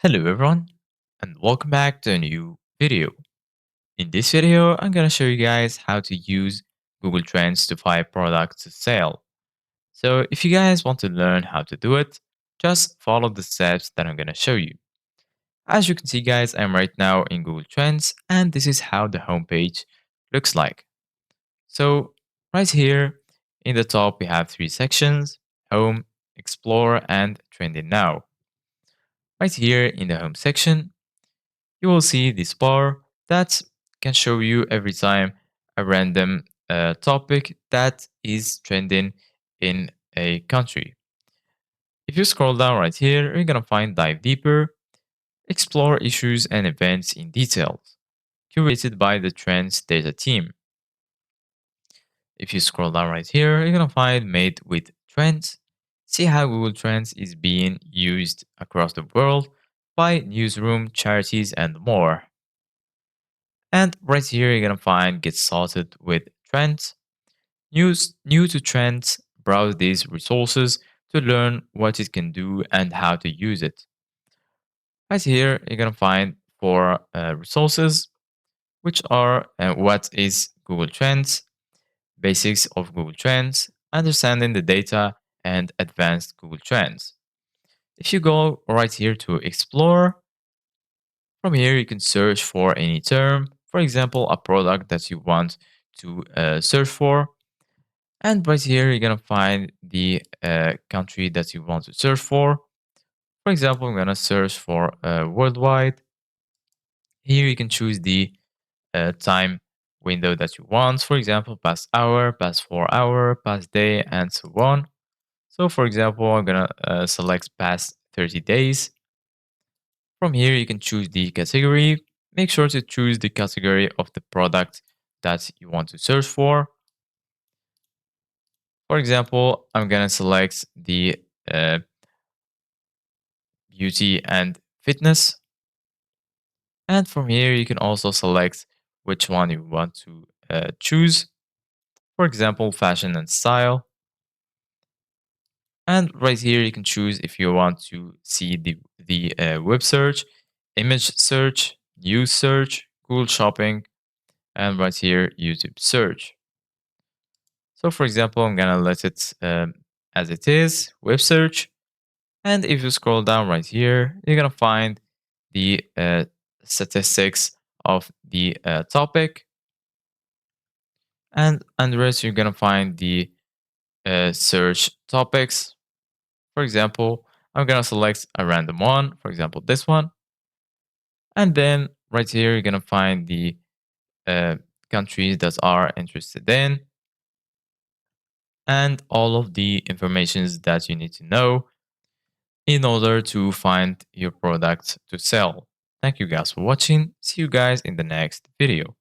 Hello everyone and welcome back to a new video. In this video, I'm gonna show you guys how to use Google Trends to find products to sell. So if you guys want to learn how to do it, just follow the steps that I'm gonna show you. As you can see guys, I'm right now in Google Trends and this is how the homepage looks like. So right here in the top we have three sections: Home, Explore and Trending Now. Right here in the home section, you will see this bar that can show you every time a random topic that is trending in a country. If you scroll down right here, you're gonna find Dive Deeper, explore issues and events in detail, curated by the Trends data team. If you scroll down right here, you're gonna find Made with Trends. See how Google Trends is being used across the world by newsroom, charities, and more. And right here, you're gonna find Get Started with Trends. New to Trends, browse these resources to learn what it can do and how to use it. Right here, you're gonna find four resources, which are what is Google Trends, basics of Google Trends, understanding the data, and advanced Google Trends. If you go right here to Explore, from here you can search for any term, for example, a product that you want to search for. And right here, you're gonna find the country that you want to search for. For example, I'm gonna search for worldwide. Here you can choose the time window that you want. For example, past hour, past 4 hour, past day, and so on. So for example, I'm gonna select past 30 days. From here, you can choose the category. Make sure to choose the category of the product that you want to search for. For example, I'm gonna select the uh, beauty and fitness. And from here, you can also select which one you want to choose. For example, fashion and style. And right here, you can choose if you want to see the web search, image search, news search, Google Shopping, and right here, YouTube search. So for example, I'm gonna let it as it is, web search. And if you scroll down right here, you're gonna find the statistics of the topic, and under it you're gonna find the search topics. For example, I'm gonna select a random one, for example this one, and then right here you're gonna find the uh, countries that are interested in, and all of the informations that you need to know in order to find your product to sell. Thank you guys for watching. See you guys in the next video.